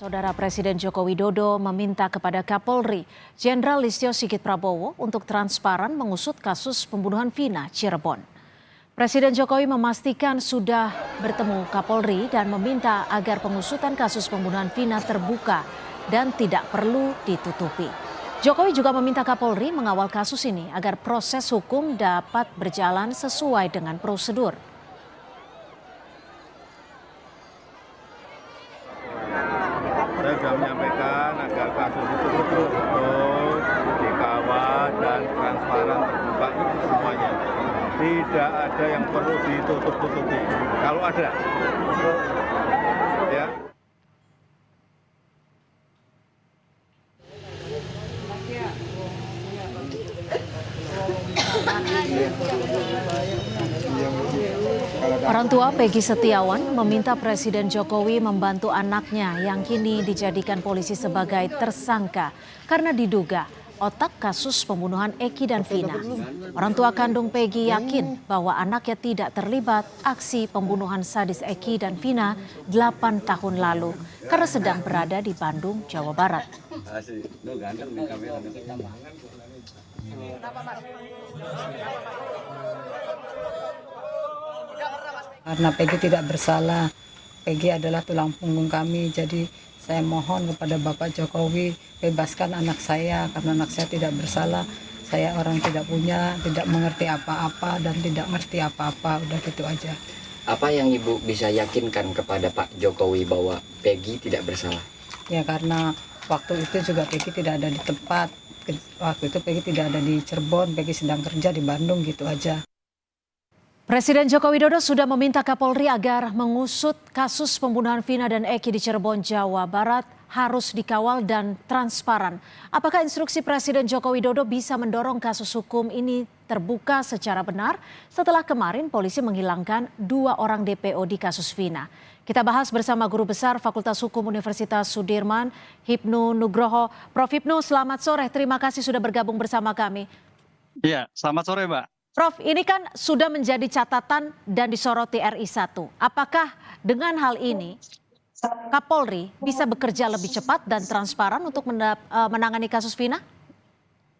Saudara Presiden Joko Widodo meminta kepada Kapolri Jenderal Listio Sigit Prabowo untuk transparan mengusut kasus pembunuhan Vina Cirebon. Presiden Jokowi memastikan sudah bertemu Kapolri dan meminta agar pengusutan kasus pembunuhan Vina terbuka dan tidak perlu ditutupi. Jokowi juga meminta Kapolri mengawal kasus ini agar proses hukum dapat berjalan sesuai dengan prosedur. Saya sudah menyampaikan agar kasus itu betul-betul dikawal dan transparan terbuka semuanya. Tidak ada yang perlu ditutup-tutupi. Kalau ada, ya. Orang tua Peggy Setiawan meminta Presiden Jokowi membantu anaknya yang kini dijadikan polisi sebagai tersangka karena diduga otak kasus pembunuhan Eki dan Vina. Orang tua kandung Peggy yakin bahwa anaknya tidak terlibat aksi pembunuhan sadis Eki dan Vina 8 tahun lalu karena sedang berada di Bandung, Jawa Barat. Karena Peggy tidak bersalah, Peggy adalah tulang punggung kami, jadi saya mohon kepada Bapak Jokowi bebaskan anak saya karena anak saya tidak bersalah. Saya orang tidak punya, tidak mengerti apa-apa dan tidak ngerti apa-apa, udah gitu aja. Apa yang Ibu bisa yakinkan kepada Pak Jokowi bahwa Peggy tidak bersalah? Ya karena waktu itu juga Peggy tidak ada di tempat, waktu itu Peggy tidak ada di Cirebon, Peggy sedang kerja di Bandung, gitu aja. Presiden Joko Widodo sudah meminta Kapolri agar mengusut kasus pembunuhan Vina dan Eki di Cirebon, Jawa Barat harus dikawal dan transparan. Apakah instruksi Presiden Joko Widodo bisa mendorong kasus hukum ini terbuka secara benar setelah kemarin polisi menghilangkan 2 orang DPO di kasus Vina? Kita bahas bersama Guru Besar Fakultas Hukum Universitas Sudirman, Hipnu Nugroho. Prof. Hipnu, selamat sore. Terima kasih sudah bergabung bersama kami. Iya, selamat sore, Mbak. Prof, ini kan sudah menjadi catatan dan disoroti RI1. Apakah dengan hal ini Kapolri bisa bekerja lebih cepat dan transparan untuk menangani kasus Vina?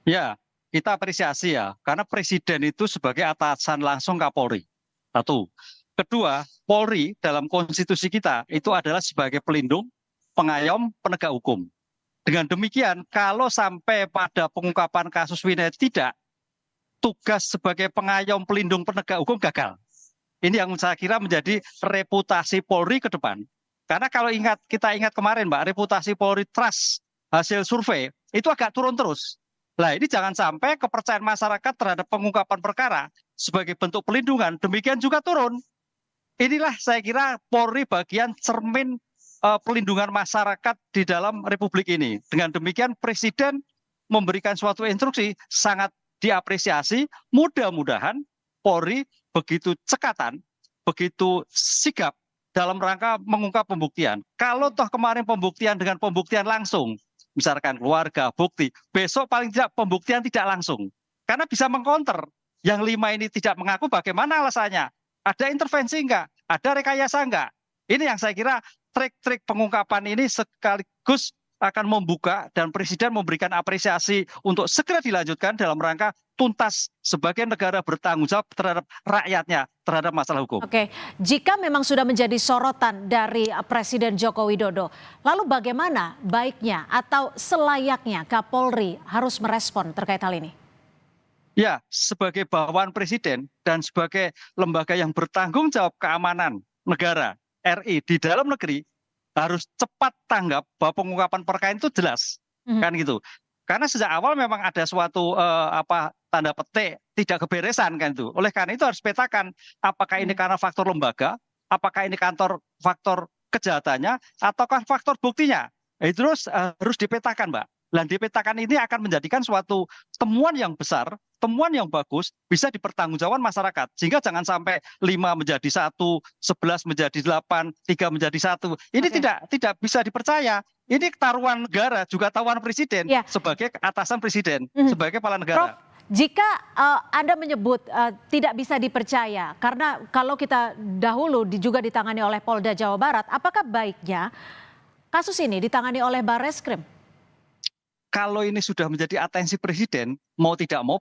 Ya, kita apresiasi ya, karena Presiden itu sebagai atasan langsung Kapolri. Satu. Kedua, Polri dalam konstitusi kita itu adalah sebagai pelindung, pengayom, penegak hukum. Dengan demikian, kalau sampai pada pengungkapan kasus Vina tidak, tugas sebagai pengayom, pelindung, penegak hukum gagal. Ini yang saya kira menjadi reputasi Polri ke depan. Karena kalau kita ingat kemarin, Mbak, reputasi Polri trust hasil survei itu agak turun terus. Nah, ini jangan sampai kepercayaan masyarakat terhadap pengungkapan perkara sebagai bentuk pelindungan demikian juga turun. Inilah saya kira Polri bagian cermin pelindungan masyarakat di dalam republik ini. Dengan demikian Presiden memberikan suatu instruksi sangat diapresiasi, mudah-mudahan Polri begitu cekatan, begitu sigap dalam rangka mengungkap pembuktian. Kalau toh kemarin pembuktian dengan pembuktian langsung, misalkan keluarga, bukti, besok paling tidak pembuktian tidak langsung. Karena bisa mengcounter, yang 5 ini tidak mengaku bagaimana alasannya? Ada intervensi enggak? Ada rekayasa enggak? Ini yang saya kira trik-trik pengungkapan ini sekaligus akan membuka dan Presiden memberikan apresiasi untuk segera dilanjutkan dalam rangka tuntas sebagai negara bertanggung jawab terhadap rakyatnya, terhadap masalah hukum. Oke, jika memang sudah menjadi sorotan dari Presiden Joko Widodo, lalu bagaimana baiknya atau selayaknya Kapolri harus merespon terkait hal ini? Ya, sebagai bawahan Presiden dan sebagai lembaga yang bertanggung jawab keamanan negara RI di dalam negeri, harus cepat tanggap bahwa pengungkapan perkara itu jelas, kan gitu. Karena sejak awal memang ada suatu tanda petik tidak keberesan kan itu. Oleh karena itu harus petakan apakah ini karena faktor lembaga, apakah ini faktor kejahatannya, ataukah faktor buktinya. Itu harus dipetakan, Mbak. Dan dipetakan ini akan menjadikan suatu temuan yang besar, temuan yang bagus, bisa dipertanggungjawabkan masyarakat. Sehingga jangan sampai 5 menjadi 1, 11 menjadi 8, 3 menjadi 1. Ini tidak bisa dipercaya. Ini taruhan negara, juga taruhan Presiden sebagai atasan Presiden, sebagai kepala negara. Prof, jika Anda menyebut tidak bisa dipercaya, karena kalau kita dahulu juga ditangani oleh Polda Jawa Barat, apakah baiknya kasus ini ditangani oleh Barreskrim? Kalau ini sudah menjadi atensi presiden, mau tidak mau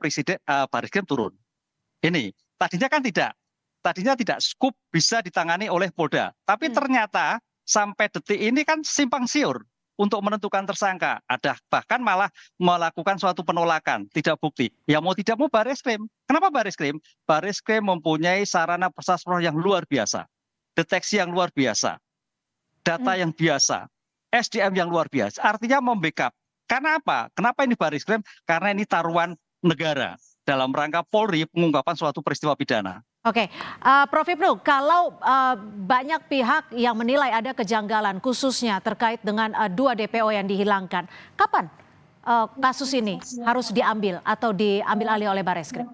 Barreskrim turun. Ini tadinya tidak skup bisa ditangani oleh Polda, tapi ternyata sampai detik ini kan simpang siur untuk menentukan tersangka. Ada bahkan malah melakukan suatu penolakan, tidak bukti. Ya mau tidak mau Barreskrim. Kenapa Barreskrim? Barreskrim mempunyai sarana prasarana yang luar biasa, deteksi yang luar biasa, data yang biasa, SDM yang luar biasa. Artinya membackup. Karena apa? Kenapa ini Barreskrim? Karena ini taruhan negara dalam rangka Polri pengungkapan suatu peristiwa pidana. Oke, Prof. Ibnu, kalau banyak pihak yang menilai ada kejanggalan khususnya terkait dengan 2 DPO yang dihilangkan, kapan kasus ini harus diambil atau diambil alih oleh Barreskrim?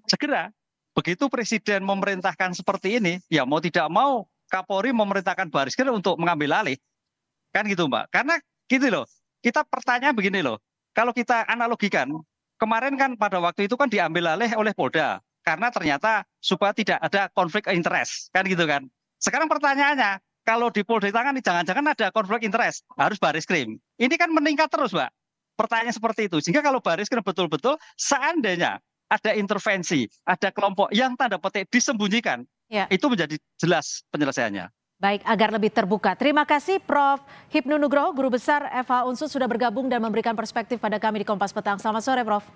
Segera, begitu Presiden memerintahkan seperti ini, ya mau tidak mau Kapolri memerintahkan Barreskrim untuk mengambil alih. Kan gitu Mbak, karena gitu loh, kita pertanyaan begini loh, kalau kita analogikan, kemarin kan pada waktu itu kan diambil alih oleh Polda, karena ternyata supaya tidak ada konflik interest, kan gitu kan. Sekarang pertanyaannya, kalau di Polda ditangani jangan-jangan ada konflik interest, harus Barreskrim. Ini kan meningkat terus Mbak, pertanyaan seperti itu. Sehingga kalau Barreskrim betul-betul seandainya ada intervensi, ada kelompok yang tanda petik disembunyikan, itu menjadi jelas penyelesaiannya. Baik, agar lebih terbuka. Terima kasih Prof. Hipnu Nugroho, Guru Besar FH Unsud sudah bergabung dan memberikan perspektif pada kami di Kompas Petang. Selamat sore Prof.